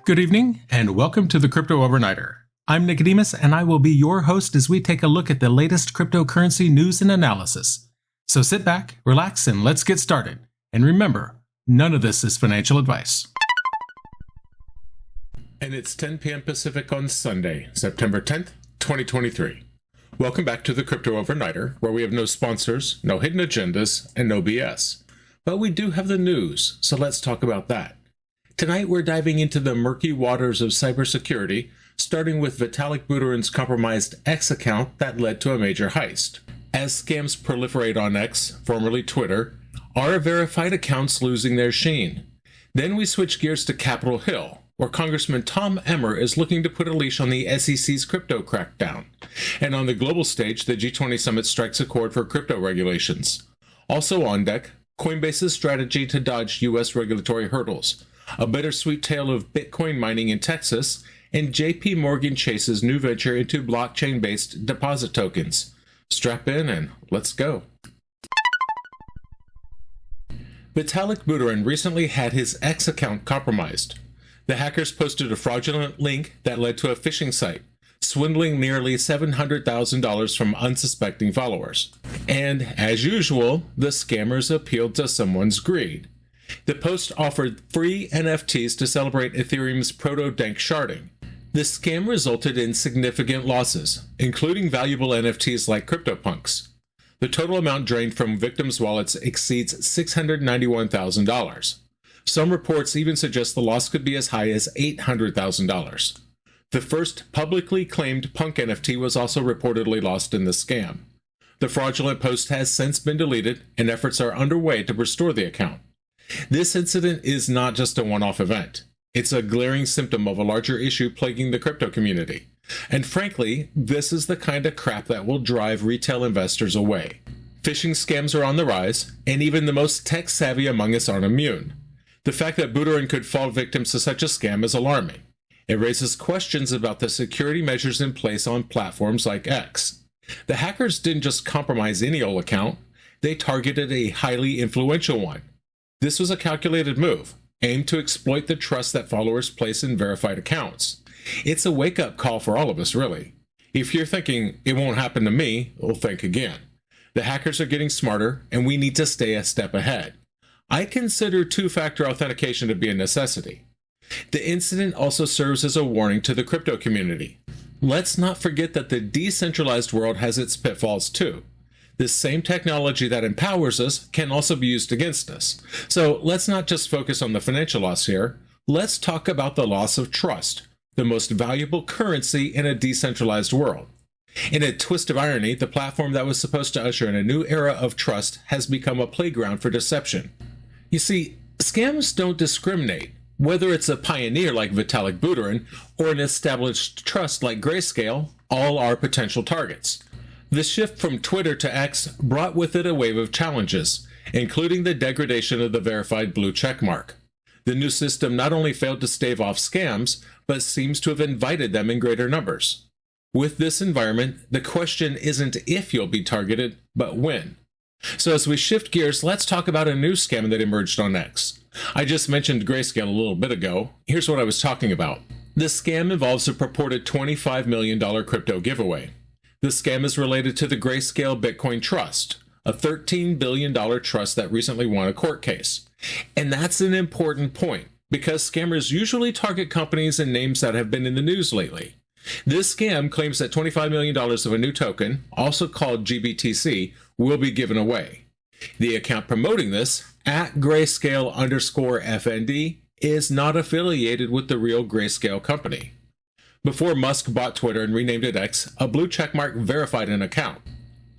Good evening, and welcome to the Crypto Overnighter. I'm Nicodemus, and I will be your host as we take a look at the latest cryptocurrency news and analysis. So sit back, relax, and let's get started. And remember, none of this is financial advice. And it's 10 p.m. Pacific on Sunday, September 10th, 2023. Welcome back to the Crypto Overnighter, where we have no sponsors, no hidden agendas, and no BS. But we do have the news, so let's talk about that. Tonight we're diving into the murky waters of cybersecurity, starting with Vitalik Buterin's compromised X account that led to a major heist. As scams proliferate on X, formerly Twitter, are verified accounts losing their sheen? Then we switch gears to Capitol Hill, where Congressman Tom Emmer is looking to put a leash on the SEC's crypto crackdown. And on the global stage, the G20 summit strikes a chord for crypto regulations. Also on deck, Coinbase's strategy to dodge U.S. regulatory hurdles, a bittersweet tale of Bitcoin mining in Texas, and JP Morgan Chase's new venture into blockchain-based deposit tokens. Strap in and let's go. Vitalik Buterin recently had his X account compromised. The hackers posted a fraudulent link that led to a phishing site, swindling nearly $700,000 from unsuspecting followers. And, as usual, the scammers appealed to someone's greed. The post offered free NFTs to celebrate Ethereum's proto-dank sharding. The scam resulted in significant losses, including valuable NFTs like CryptoPunks. The total amount drained from victims' wallets exceeds $691,000. Some reports even suggest the loss could be as high as $800,000. The first publicly claimed punk NFT was also reportedly lost in the scam. The fraudulent post has since been deleted, and efforts are underway to restore the account. This incident is not just a one-off event. It's a glaring symptom of a larger issue plaguing the crypto community. And frankly, this is the kind of crap that will drive retail investors away. Phishing scams are on the rise, and even the most tech-savvy among us aren't immune. The fact that Buterin could fall victim to such a scam is alarming. It raises questions about the security measures in place on platforms like X. The hackers didn't just compromise any old account, they targeted a highly influential one. This was a calculated move, aimed to exploit the trust that followers place in verified accounts. It's a wake-up call for all of us, really. If you're thinking, it won't happen to me, well, think again. The hackers are getting smarter, and we need to stay a step ahead. I consider two-factor authentication to be a necessity. The incident also serves as a warning to the crypto community. Let's not forget that the decentralized world has its pitfalls too. This same technology that empowers us can also be used against us. So let's not just focus on the financial loss here. Let's talk about the loss of trust, the most valuable currency in a decentralized world. In a twist of irony, the platform that was supposed to usher in a new era of trust has become a playground for deception. You see, scams don't discriminate. Whether it's a pioneer like Vitalik Buterin or an established trust like Grayscale, all are potential targets. The shift from Twitter to X brought with it a wave of challenges, including the degradation of the verified blue checkmark. The new system not only failed to stave off scams, but seems to have invited them in greater numbers. With this environment, the question isn't if you'll be targeted, but when. So as we shift gears, let's talk about a new scam that emerged on X. I just mentioned Grayscale a little bit ago. Here's what I was talking about. This scam involves a purported $25 million crypto giveaway. The scam is related to the Grayscale Bitcoin Trust, a $13 billion trust that recently won a court case. And that's an important point, because scammers usually target companies and names that have been in the news lately. This scam claims that $25 million of a new token, also called GBTC, will be given away. The account promoting this, @Grayscale_FND, is not affiliated with the real Grayscale company. Before Musk bought Twitter and renamed it X, a blue checkmark verified an account.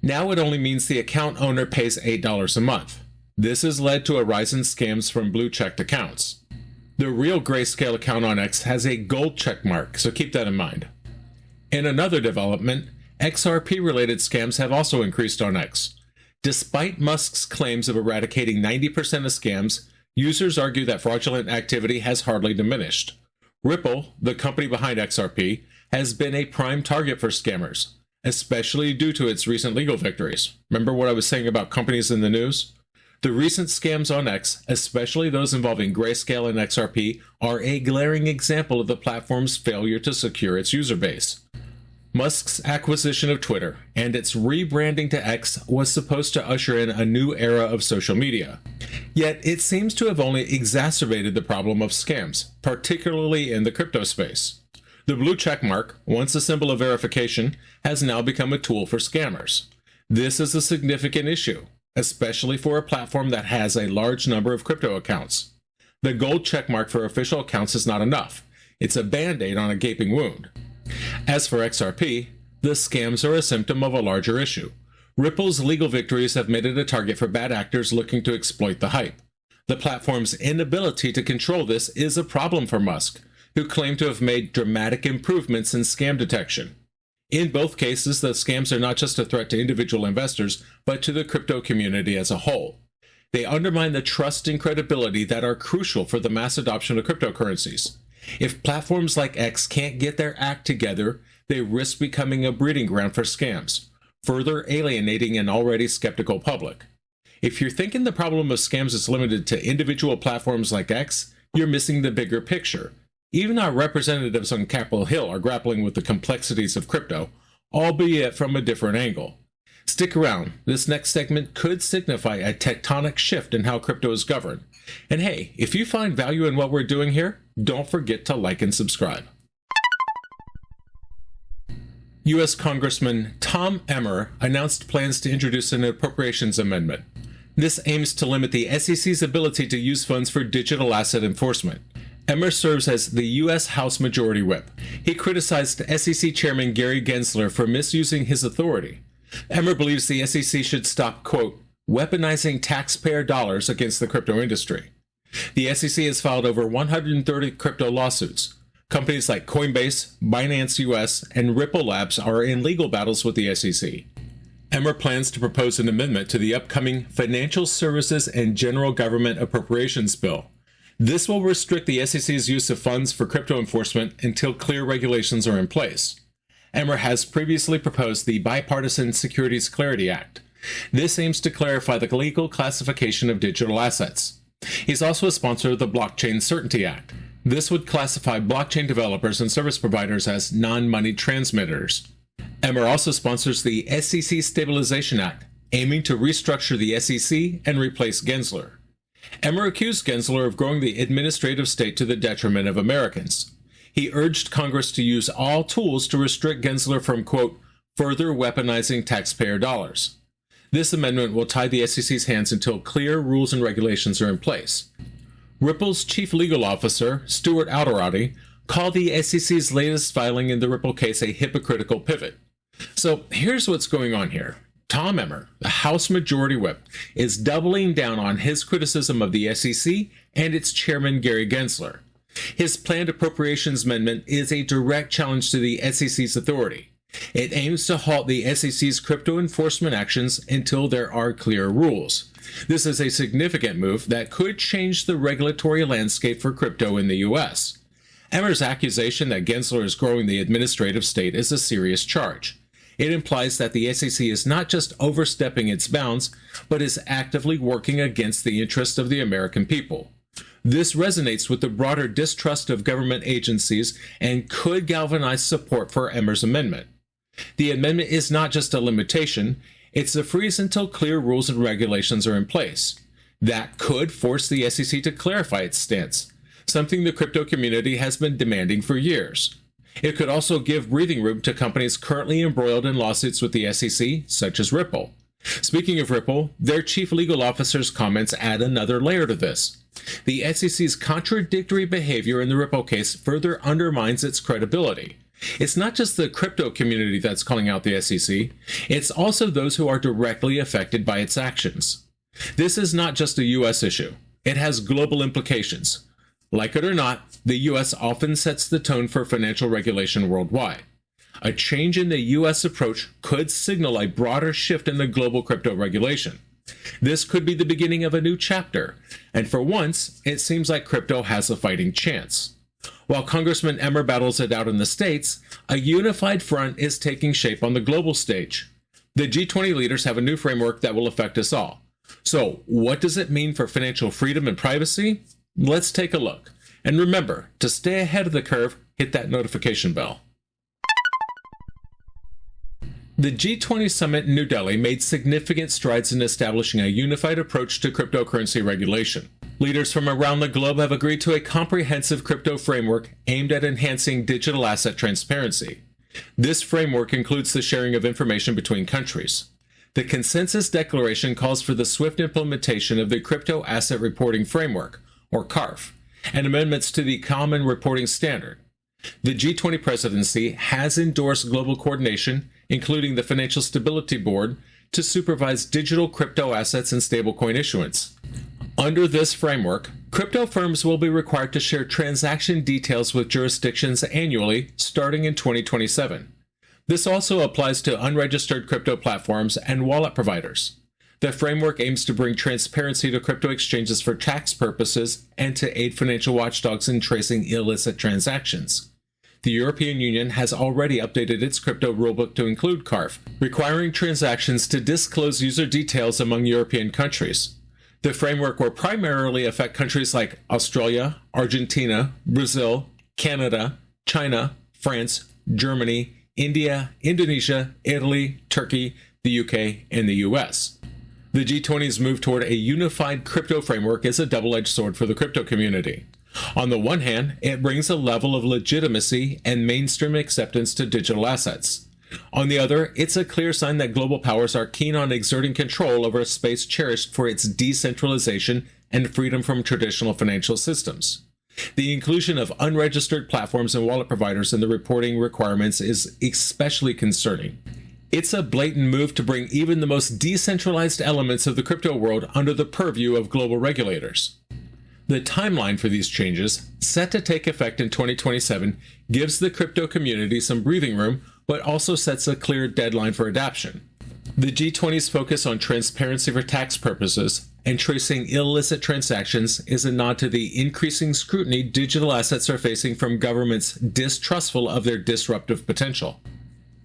Now it only means the account owner pays $8 a month. This has led to a rise in scams from blue-checked accounts. The real Grayscale account on X has a gold checkmark, so keep that in mind. In another development, XRP-related scams have also increased on X. Despite Musk's claims of eradicating 90% of scams, users argue that fraudulent activity has hardly diminished. Ripple, the company behind XRP, has been a prime target for scammers, especially due to its recent legal victories. Remember what I was saying about companies in the news? The recent scams on X, especially those involving Grayscale and XRP, are a glaring example of the platform's failure to secure its user base. Musk's acquisition of Twitter and its rebranding to X was supposed to usher in a new era of social media. Yet it seems to have only exacerbated the problem of scams, particularly in the crypto space. The blue checkmark, once a symbol of verification, has now become a tool for scammers. This is a significant issue, especially for a platform that has a large number of crypto accounts. The gold checkmark for official accounts is not enough. It's a band-aid on a gaping wound. As for XRP, the scams are a symptom of a larger issue. Ripple's legal victories have made it a target for bad actors looking to exploit the hype. The platform's inability to control this is a problem for Musk, who claimed to have made dramatic improvements in scam detection. In both cases, the scams are not just a threat to individual investors, but to the crypto community as a whole. They undermine the trust and credibility that are crucial for the mass adoption of cryptocurrencies. If platforms like X can't get their act together, they risk becoming a breeding ground for scams, further alienating an already skeptical public. If you're thinking the problem of scams is limited to individual platforms like X, you're missing the bigger picture. Even our representatives on Capitol Hill are grappling with the complexities of crypto, albeit from a different angle. Stick around. This next segment could signify a tectonic shift in how crypto is governed. And hey, if you find value in what we're doing here, don't forget to like and subscribe. U.S. Congressman Tom Emmer announced plans to introduce an appropriations amendment. This aims to limit the SEC's ability to use funds for digital asset enforcement. Emmer serves as the U.S. House Majority Whip. He criticized SEC Chairman Gary Gensler for misusing his authority. Emmer believes the SEC should stop, quote, weaponizing taxpayer dollars against the crypto industry. The SEC has filed over 130 crypto lawsuits. Companies like Coinbase, Binance US, and Ripple Labs are in legal battles with the SEC. Emmer plans to propose an amendment to the upcoming Financial Services and General Government Appropriations Bill. This will restrict the SEC's use of funds for crypto enforcement until clear regulations are in place. Emmer has previously proposed the Bipartisan Securities Clarity Act. This aims to clarify the legal classification of digital assets. He's also a sponsor of the Blockchain Certainty Act. This would classify blockchain developers and service providers as non-money transmitters. Emmer also sponsors the SEC Stabilization Act, aiming to restructure the SEC and replace Gensler. Emmer accused Gensler of growing the administrative state to the detriment of Americans. He urged Congress to use all tools to restrict Gensler from, quote, further weaponizing taxpayer dollars. This amendment will tie the SEC's hands until clear rules and regulations are in place. Ripple's chief legal officer, Stuart Alderoty, called the SEC's latest filing in the Ripple case a hypocritical pivot. So here's what's going on here. Tom Emmer, the House Majority Whip, is doubling down on his criticism of the SEC and its chairman, Gary Gensler. His planned appropriations amendment is a direct challenge to the SEC's authority. It aims to halt the SEC's crypto enforcement actions until there are clear rules. This is a significant move that could change the regulatory landscape for crypto in the U.S. Emmer's accusation that Gensler is growing the administrative state is a serious charge. It implies that the SEC is not just overstepping its bounds, but is actively working against the interests of the American people. This resonates with the broader distrust of government agencies and could galvanize support for Emmer's amendment. The amendment is not just a limitation, it's a freeze until clear rules and regulations are in place. That could force the SEC to clarify its stance, something the crypto community has been demanding for years. It could also give breathing room to companies currently embroiled in lawsuits with the SEC, such as Ripple. Speaking of Ripple, their chief legal officer's comments add another layer to this. The SEC's contradictory behavior in the Ripple case further undermines its credibility. It's not just the crypto community that's calling out the SEC, it's also those who are directly affected by its actions. This is not just a U.S. issue. It has global implications. Like it or not, the U.S. often sets the tone for financial regulation worldwide. A change in the U.S. approach could signal a broader shift in the global crypto regulation. This could be the beginning of a new chapter, and for once, it seems like crypto has a fighting chance. While Congressman Emmer battles it out in the States, a unified front is taking shape on the global stage. The G20 leaders have a new framework that will affect us all. So, what does it mean for financial freedom and privacy? Let's take a look. And remember, to stay ahead of the curve, hit that notification bell. The G20 summit in New Delhi made significant strides in establishing a unified approach to cryptocurrency regulation. Leaders from around the globe have agreed to a comprehensive crypto framework aimed at enhancing digital asset transparency. This framework includes the sharing of information between countries. The consensus declaration calls for the swift implementation of the Crypto Asset Reporting Framework, or CARF, and amendments to the Common Reporting Standard. The G20 presidency has endorsed global coordination, including the Financial Stability Board, to supervise digital crypto assets and stablecoin issuance. Under this framework, crypto firms will be required to share transaction details with jurisdictions annually, starting in 2027. This also applies to unregistered crypto platforms and wallet providers. The framework aims to bring transparency to crypto exchanges for tax purposes and to aid financial watchdogs in tracing illicit transactions. The European Union has already updated its crypto rulebook to include CARF, requiring transactions to disclose user details among European countries. The framework will primarily affect countries like Australia, Argentina, Brazil, Canada, China, France, Germany, India, Indonesia, Italy, Turkey, the UK, and the US. The G20's move toward a unified crypto framework is a double-edged sword for the crypto community. On the one hand, it brings a level of legitimacy and mainstream acceptance to digital assets. On the other, it's a clear sign that global powers are keen on exerting control over a space cherished for its decentralization and freedom from traditional financial systems. The inclusion of unregistered platforms and wallet providers in the reporting requirements is especially concerning. It's a blatant move to bring even the most decentralized elements of the crypto world under the purview of global regulators. The timeline for these changes, set to take effect in 2027, gives the crypto community some breathing room, but also sets a clear deadline for adoption. The G20's focus on transparency for tax purposes and tracing illicit transactions is a nod to the increasing scrutiny digital assets are facing from governments distrustful of their disruptive potential.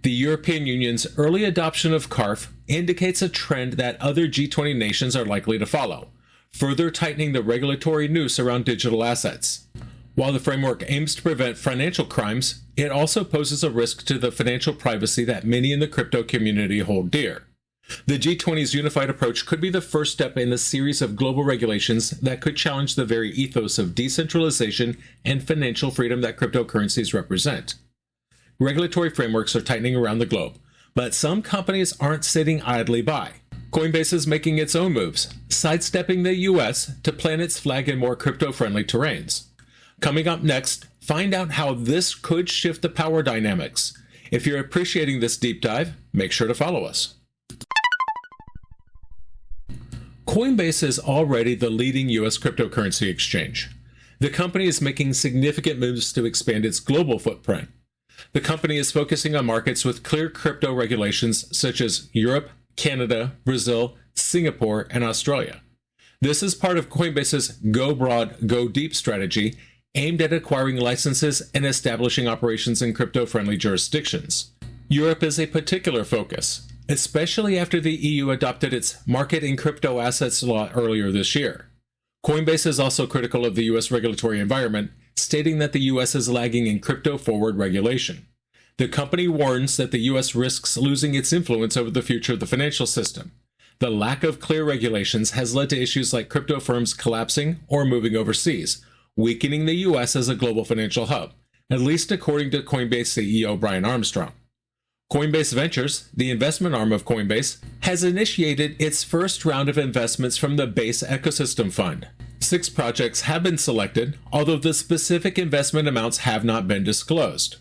The European Union's early adoption of CARF indicates a trend that other G20 nations are likely to follow, further tightening the regulatory noose around digital assets. While the framework aims to prevent financial crimes, it also poses a risk to the financial privacy that many in the crypto community hold dear. The G20's unified approach could be the first step in a series of global regulations that could challenge the very ethos of decentralization and financial freedom that cryptocurrencies represent. Regulatory frameworks are tightening around the globe, but some companies aren't sitting idly by. Coinbase is making its own moves, sidestepping the US to plant its flag in more crypto-friendly terrains. Coming up next, find out how this could shift the power dynamics. If you're appreciating this deep dive, make sure to follow us. Coinbase is already the leading US cryptocurrency exchange. The company is making significant moves to expand its global footprint. The company is focusing on markets with clear crypto regulations such as Europe, Canada, Brazil, Singapore, and Australia. This is part of Coinbase's Go Broad, Go Deep strategy, aimed at acquiring licenses and establishing operations in crypto-friendly jurisdictions. Europe is a particular focus, especially after the EU adopted its Market in Crypto Assets law earlier this year. Coinbase is also critical of the US regulatory environment, stating that the US is lagging in crypto-forward regulation. The company warns that the US risks losing its influence over the future of the financial system. The lack of clear regulations has led to issues like crypto firms collapsing or moving overseas, weakening the US as a global financial hub, at least according to Coinbase CEO Brian Armstrong. Coinbase Ventures, the investment arm of Coinbase, has initiated its first round of investments from the Base Ecosystem Fund. 6 projects have been selected, although the specific investment amounts have not been disclosed.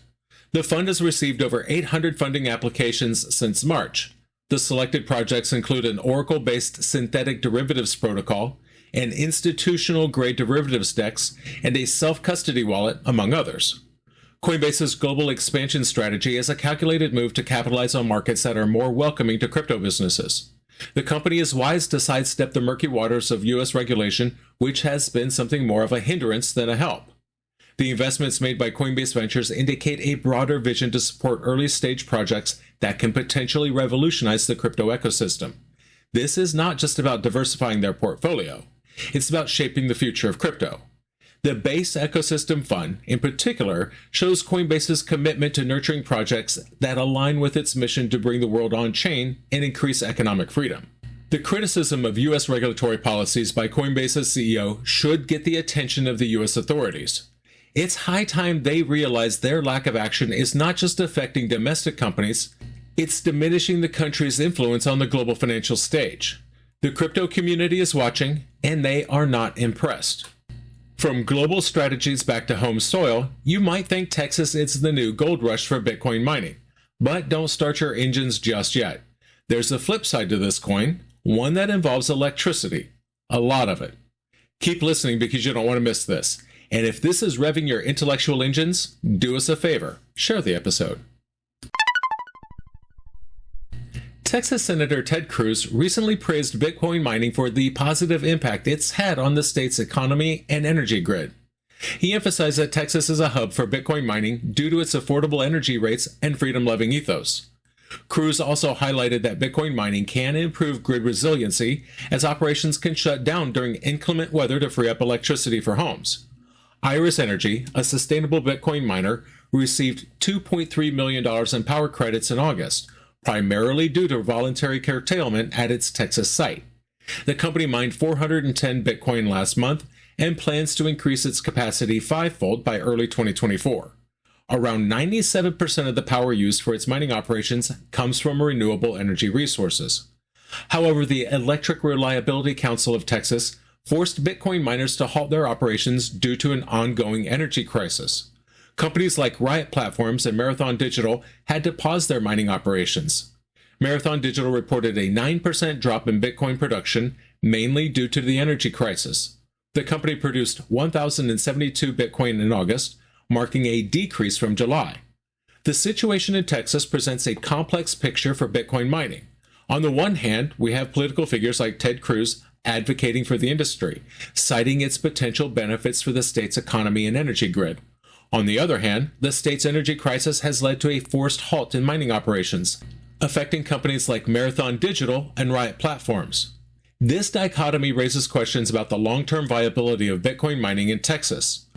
The fund has received over 800 funding applications since March. The selected projects include an Oracle-based synthetic derivatives protocol, an institutional-grade derivatives DEX, and a self-custody wallet, among others. Coinbase's global expansion strategy is a calculated move to capitalize on markets that are more welcoming to crypto businesses. The company is wise to sidestep the murky waters of U.S. regulation, which has been something more of a hindrance than a help. The investments made by Coinbase Ventures indicate a broader vision to support early-stage projects that can potentially revolutionize the crypto ecosystem. This is not just about diversifying their portfolio. It's about shaping the future of crypto. The Base Ecosystem Fund, in particular, shows Coinbase's commitment to nurturing projects that align with its mission to bring the world on-chain and increase economic freedom. The criticism of U.S. regulatory policies by Coinbase's CEO should get the attention of the U.S. authorities. It's high time they realize their lack of action is not just affecting domestic companies, it's diminishing the country's influence on the global financial stage. The crypto community is watching, and they are not impressed. From global strategies back to home soil, you might think Texas is the new gold rush for Bitcoin mining. But don't start your engines just yet. There's a flip side to this coin, one that involves electricity. A lot of it. Keep listening because you don't want to miss this. And if this is revving your intellectual engines, do us a favor. Share the episode. Texas Senator Ted Cruz recently praised Bitcoin mining for the positive impact it's had on the state's economy and energy grid. He emphasized that Texas is a hub for Bitcoin mining due to its affordable energy rates and freedom-loving ethos. Cruz also highlighted that Bitcoin mining can improve grid resiliency as operations can shut down during inclement weather to free up electricity for homes. Iris Energy, a sustainable Bitcoin miner, received $2.3 million in power credits in August, primarily due to voluntary curtailment at its Texas site. The company mined 410 Bitcoin last month and plans to increase its capacity fivefold by early 2024. Around 97% of the power used for its mining operations comes from renewable energy resources. However, the Electric Reliability Council of Texas forced Bitcoin miners to halt their operations due to an ongoing energy crisis. Companies like Riot Platforms and Marathon Digital had to pause their mining operations. Marathon Digital reported a 9% drop in Bitcoin production, mainly due to the energy crisis. The company produced 1,072 Bitcoin in August, marking a decrease from July. The situation in Texas presents a complex picture for Bitcoin mining. On the one hand, we have political figures like Ted Cruz advocating for the industry, citing its potential benefits for the state's economy and energy grid. On the other hand, the state's energy crisis has led to a forced halt in mining operations, affecting companies like Marathon Digital and Riot Platforms. This dichotomy raises questions about the long-term viability of Bitcoin mining in Texas.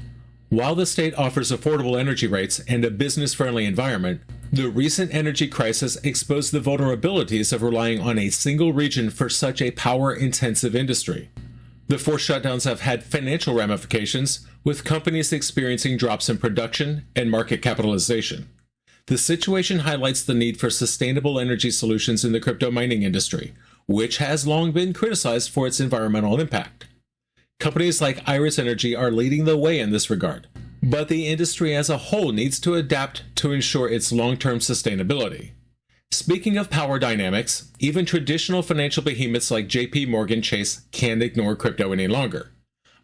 While the state offers affordable energy rates and a business-friendly environment, the recent energy crisis exposed the vulnerabilities of relying on a single region for such a power-intensive industry. The forced shutdowns have had financial ramifications, with companies experiencing drops in production and market capitalization. The situation highlights the need for sustainable energy solutions in the crypto mining industry, which has long been criticized for its environmental impact. Companies like Iris Energy are leading the way in this regard, but the industry as a whole needs to adapt to ensure its long-term sustainability. Speaking of power dynamics, even traditional financial behemoths like JP Morgan Chase can't ignore crypto any longer.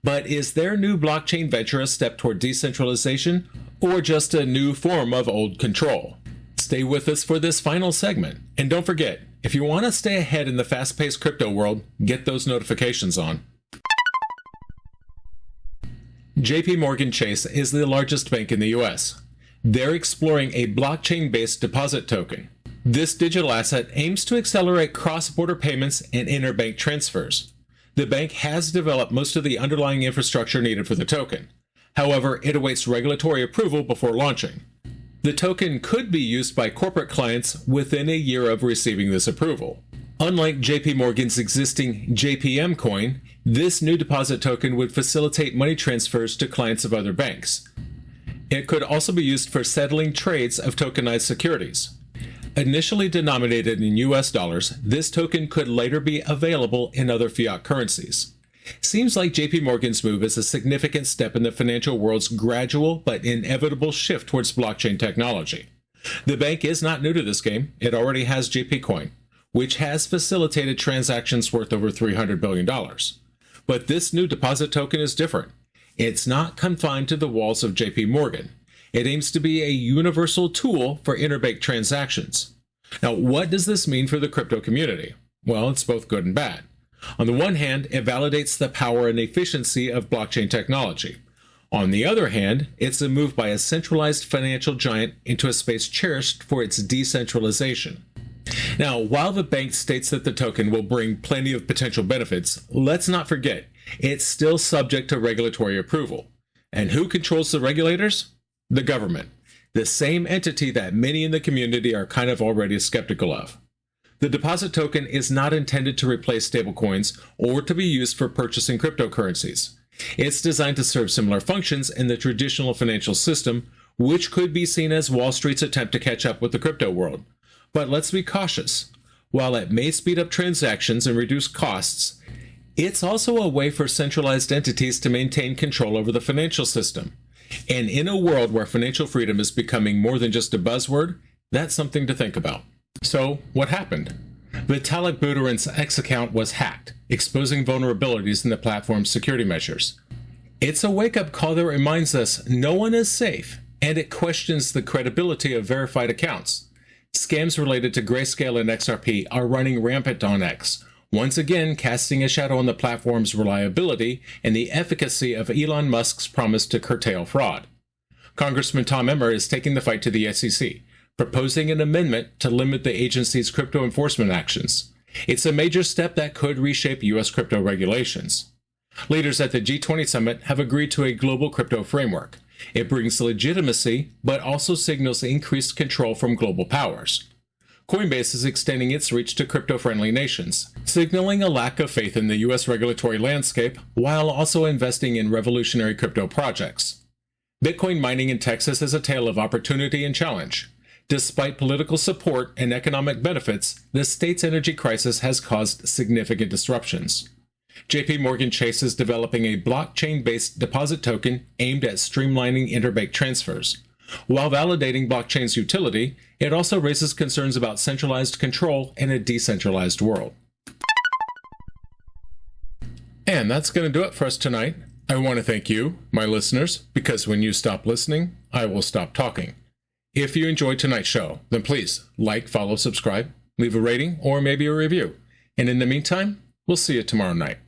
But is their new blockchain venture a step toward decentralization, or just a new form of old control? Stay with us for this final segment, and don't forget, if you want to stay ahead in the fast-paced crypto world, get those notifications on. JP Morgan Chase is the largest bank in the US. They're exploring a blockchain-based deposit token. This digital asset aims to accelerate cross-border payments and interbank transfers. The bank has developed most of the underlying infrastructure needed for the token. However, it awaits regulatory approval before launching. The token could be used by corporate clients within a year of receiving this approval. Unlike JP Morgan's existing JPM coin, this new deposit token would facilitate money transfers to clients of other banks. It could also be used for settling trades of tokenized securities. Initially denominated in US dollars, this token could later be available in other fiat currencies. Seems like JP Morgan's move is a significant step in the financial world's gradual but inevitable shift towards blockchain technology. The bank is not new to this game. It already has JP Coin, which has facilitated transactions worth over $300 billion. But this new deposit token is different. It's not confined to the walls of JP Morgan. It aims to be a universal tool for interbank transactions. Now, what does this mean for the crypto community? Well, it's both good and bad. On the one hand, it validates the power and efficiency of blockchain technology. On the other hand, it's a move by a centralized financial giant into a space cherished for its decentralization. Now, while the bank states that the token will bring plenty of potential benefits, let's not forget, it's still subject to regulatory approval. And who controls the regulators? The government, the same entity that many in the community are kind of already skeptical of. The deposit token is not intended to replace stablecoins or to be used for purchasing cryptocurrencies. It's designed to serve similar functions in the traditional financial system, which could be seen as Wall Street's attempt to catch up with the crypto world. But let's be cautious. While it may speed up transactions and reduce costs, it's also a way for centralized entities to maintain control over the financial system. And in a world where financial freedom is becoming more than just a buzzword, that's something to think about. So, what happened? Vitalik Buterin's X account was hacked, exposing vulnerabilities in the platform's security measures. It's a wake-up call that reminds us no one is safe, and it questions the credibility of verified accounts. Scams related to Grayscale and XRP are running rampant on X, once again casting a shadow on the platform's reliability and the efficacy of Elon Musk's promise to curtail fraud. Congressman Tom Emmer is taking the fight to the SEC, proposing an amendment to limit the agency's crypto enforcement actions. It's a major step that could reshape U.S. crypto regulations. Leaders at the G20 summit have agreed to a global crypto framework. It brings legitimacy, but also signals increased control from global powers. Coinbase is extending its reach to crypto-friendly nations, signaling a lack of faith in the U.S. regulatory landscape while also investing in revolutionary crypto projects. Bitcoin mining in Texas is a tale of opportunity and challenge. Despite political support and economic benefits, the state's energy crisis has caused significant disruptions. JP Morgan Chase is developing a blockchain-based deposit token aimed at streamlining interbank transfers. While validating blockchain's utility, it also raises concerns about centralized control in a decentralized world. And that's going to do it for us tonight. I want to thank you, my listeners, because when you stop listening, I will stop talking. If you enjoyed tonight's show, then please like, follow, subscribe, leave a rating, or maybe a review. And in the meantime, we'll see you tomorrow night.